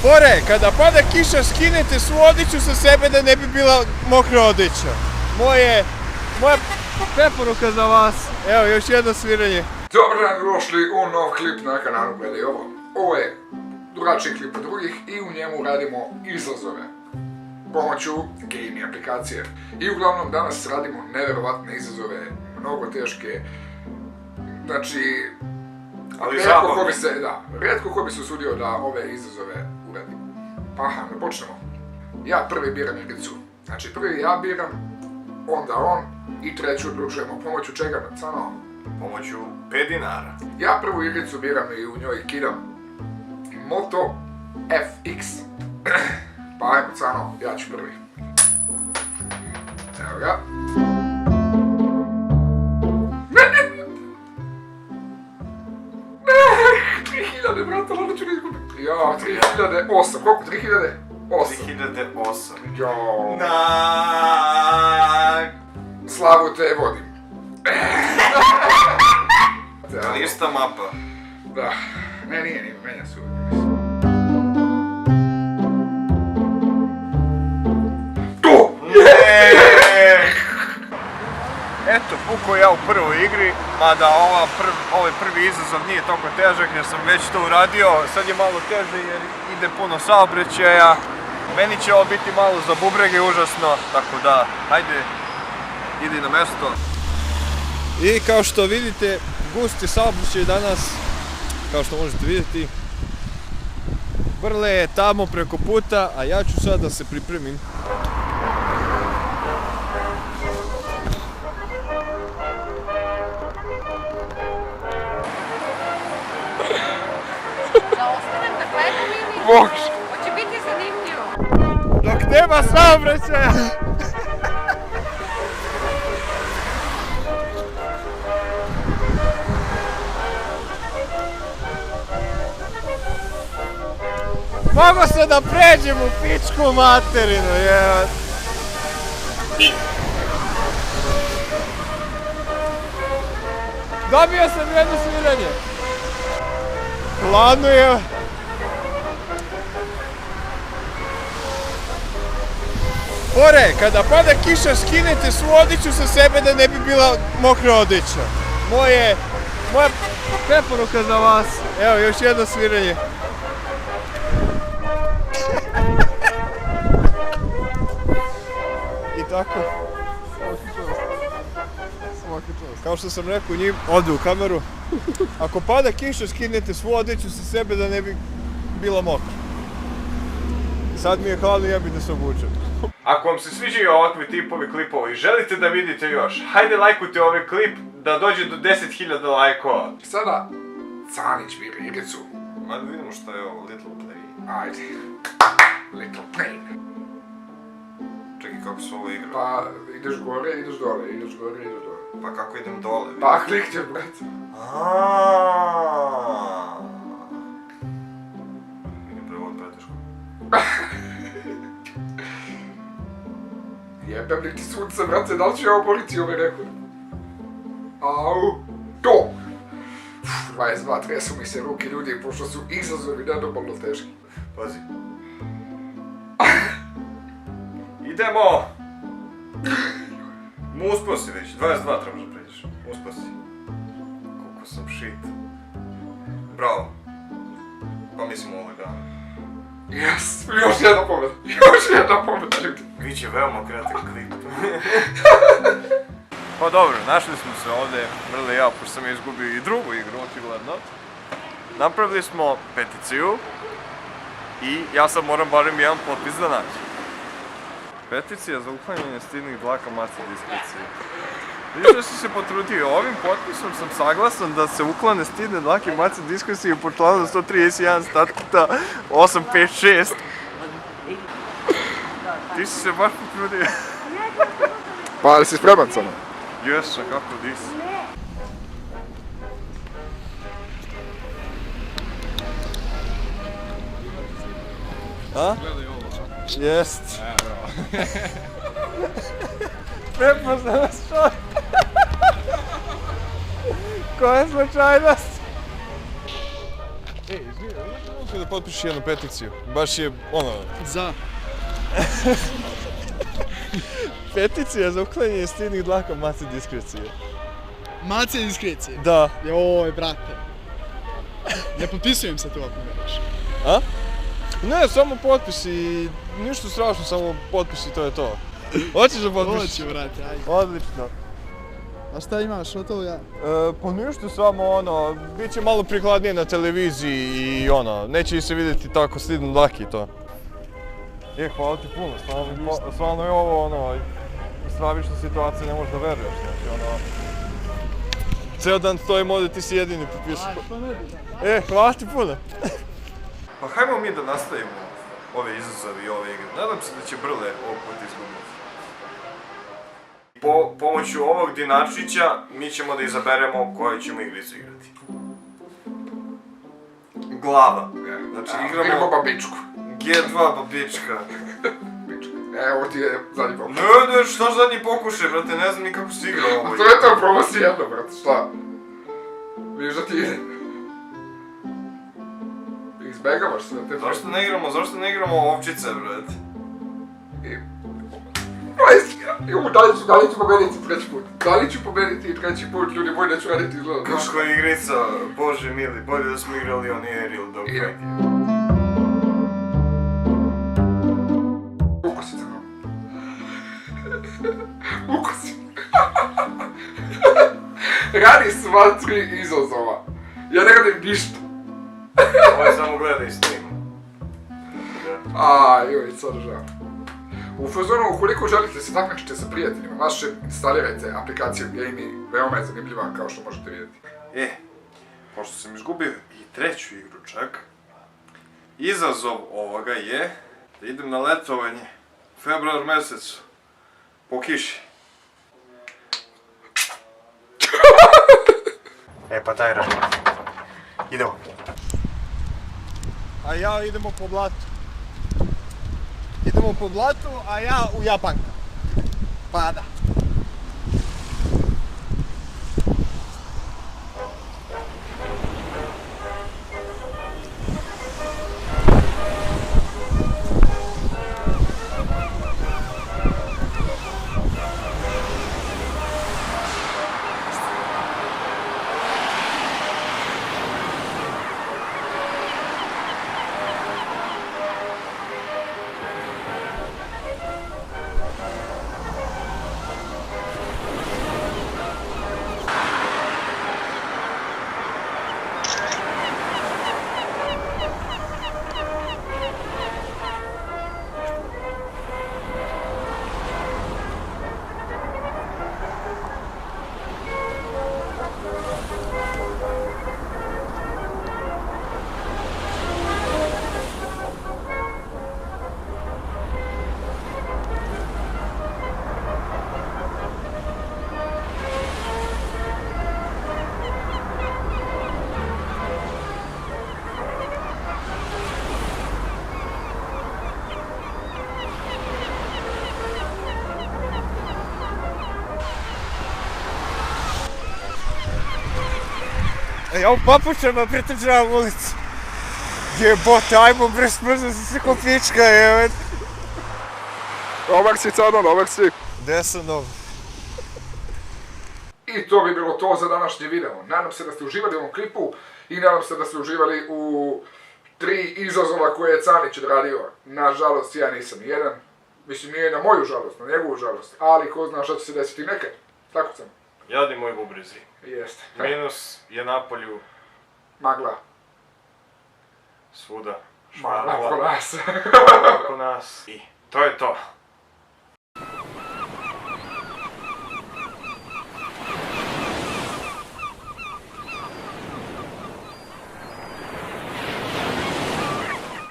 Fore, kada pada kiša skinete svu odjeću sa sebe da ne bi bila mokra odjeća. Moja preporuka za vas. Evo, još jedno sviranje. Dobro dan, došli u nov klip na kanalu Gledaj ovo. Ovo je drugačiji klip od drugih i u njemu radimo izazove pomoću gaming aplikacije. I uglavnom danas radimo nevjerovatne izazove, mnogo teške. Znači, rijetko ko bi se usudio da ove izazove uradi. Pa da počnemo. Ja prvi biram igricu. Znači prvi ja biram, onda on i treću odlučujemo. Pomoću čega, Cano? Pomoću 5 dinara. Ja prvu igricu biram i u njoj kidam Moto FX. Pa ajmo, Cano, ja ću prvi. Evo ga. 3000, brata, lada ću ne izgubiti. Ja, 3008, koliko? 3008. Jao. Na. Slavu te vodim. Lista mapa. Da. Ne, nije, menja su. To! Eto, pukao ja u prvoj igri, mada ovaj prvi izazov nije toliko težak jer sam već to uradio, sad je malo teže jer ide puno saobraćaja. Meni će ovo biti malo za bubrege užasno, tako da, hajde, idi na mesto. I kao što vidite, gust je saobraćaj danas, kao što možete vidjeti. Vrle je tamo preko puta, a ja ću sad da se pripremim. Može! Hoće biti zanimljivo. Dok nema saobraćaja! Mogu se da pređem u pičku materinu, jevat. Dobio sam jedno sviranje. Hladno je. Fore, kada pada kiša skinete svu odjeću sa sebe da ne bi bila mokra odjeća. Moja preporuka za vas. Evo, još jedno sviranje. I tako. Kao što sam rekao njim, ovdje u kameru. Ako pada kiša skinete svu odjeću sa sebe da ne bi bila mokra. Sad mi je hladno, ja bih da se obučem. Ako vam se sviđaju ovakvi tipovi klipova i želite da vidite još, hajde lajkujte ovaj klip da dođe do 10.000 lajkova. Sada, Canić bira igricu. Ma da vidimo što je ovo, Little Play. Ajde. Little Play. Čekaj, kako se ovo igra? Pa, ideš gore, ideš dole, ideš gore, ideš dole. Pa kako idem dole? Pa, klikćeš, brate. Vidim da je ovo preteško. Jebem li ti sunce, brate, da li ću ja oboriti ovaj rekord? Au, to! 22, tresu mi se ruke, ljudi, pošto su izazovi nedovoljno teški. Pazi. Idemo! Uspio si već, 22 trebaš da pređeš. Uspio si. Koliko sam shit. Bravo. Pa mislim ovo je dan. Yes, još jedna pobjeda, još jedna pobjeda, ljudi. Biće veoma kratak klip. Pa dobro, našli smo se ovdje, Vrle i ja, pošto sam izgubio i drugu igru, očigledno. Napravili smo peticiju i ja sad moram barem jedan potpis da naći. Peticija za uklanjanje stidnih dlaka mace diskrecije. Vidiš da si se potrudio, ovim potpisom sam saglasan da se uklane stidne dlake mace diskrecije po članu 131 statuta 856. Ti si se baš potrudio. Pa, ali si spreman samo? Jesam, kako dis. A? Jest. Prepoznao nas čovjek. Koja slučajnost? izvini, mogu da potpišeš jednu peticiju? Baš je, ono... Za. Peticija za uklanjanje stidnih dlaka Mace diskrecije. Mace diskrecije? Da. Joj, brate. Ne potpisujem se tu ako ne daš. A? Ne, samo potpis i ništa strašno, samo potpis i to je to. Hoćeš da potpišeš? Hoću, brate, ajde. Odlično. A šta imaš od toga? Pa ništa, samo ono, bit će malo prikladnije na televiziji i ono, neće se vidjeti tako stidno dlaki i to. Hvala ti puno, stvarno je ovo ono, stravična situacija, ne možeš da veruješ, znači ono... Ceo dan stojim ovdje, ti si jedini potpisao. Hvala ti puno. Pa hajmo mi da nastavimo ove izazove i ove igre. Nadam se da će Brle ovog puta izgubiti. Po pomoću ovog dinačića mi ćemo da izaberemo koju ćemo igricu igrati. Glava. Znači Igramo babičku. G2 babička. Evo ti je zadnji pokušaj. Ne, šta zadnji pokušaj, brate, ne znam ni kako si igrao ovo. To je to, probao si jedno, brate, šta? Vidiš da ti ide. Izbegavaš sve te... Zašto ne igramo ovčice, brate? Da li ću pobediti treći put? Da li ću pobediti treći put, ljudi moji, da ću raditi izgleda. Kuško igrica, bože mili, bolje da smo igrali on Aerial Dog Fight. Ukosica. Ukosi. Radi sva 3 izazova. Ja ne radim ništa. Ovo samo gledaj stream. Joj, sad žao. U fazonu, ukoliko želite se takmičite sa prijateljima, vaše instalirajte aplikaciju Gamey, veoma je zanimljiva kao što možete vidjeti. Pošto sam izgubio i treću igru čak, izazov ovoga je da idem na letovanje februar mjesec po kiši. Pa taj rad. Idemo. A ja idemo po blatu. Idemo po blatu, a ja u Japanku. Pa da. Ja u papučama pretrčavam ulicu. Jebote, ajmo bre, smrzno si se ko pička, jebet. Dobar si, Cano, dobar si. Gdje sam dobro? I to bi bilo to za današnji video. Nadam se da ste uživali u ovom klipu i nadam se da ste uživali u 3 izazova koje je Canić odradio. Nažalost, ja nisam jedan. Mislim, nije na moju žalost, na njegovu žalost. Ali ko zna šta će se desiti nekad. Tako sam. Jadi moj bubrizi. Jeste. Minus je napolju. Magla. Svuda. Magla oko nas. Oko nas. I to je to.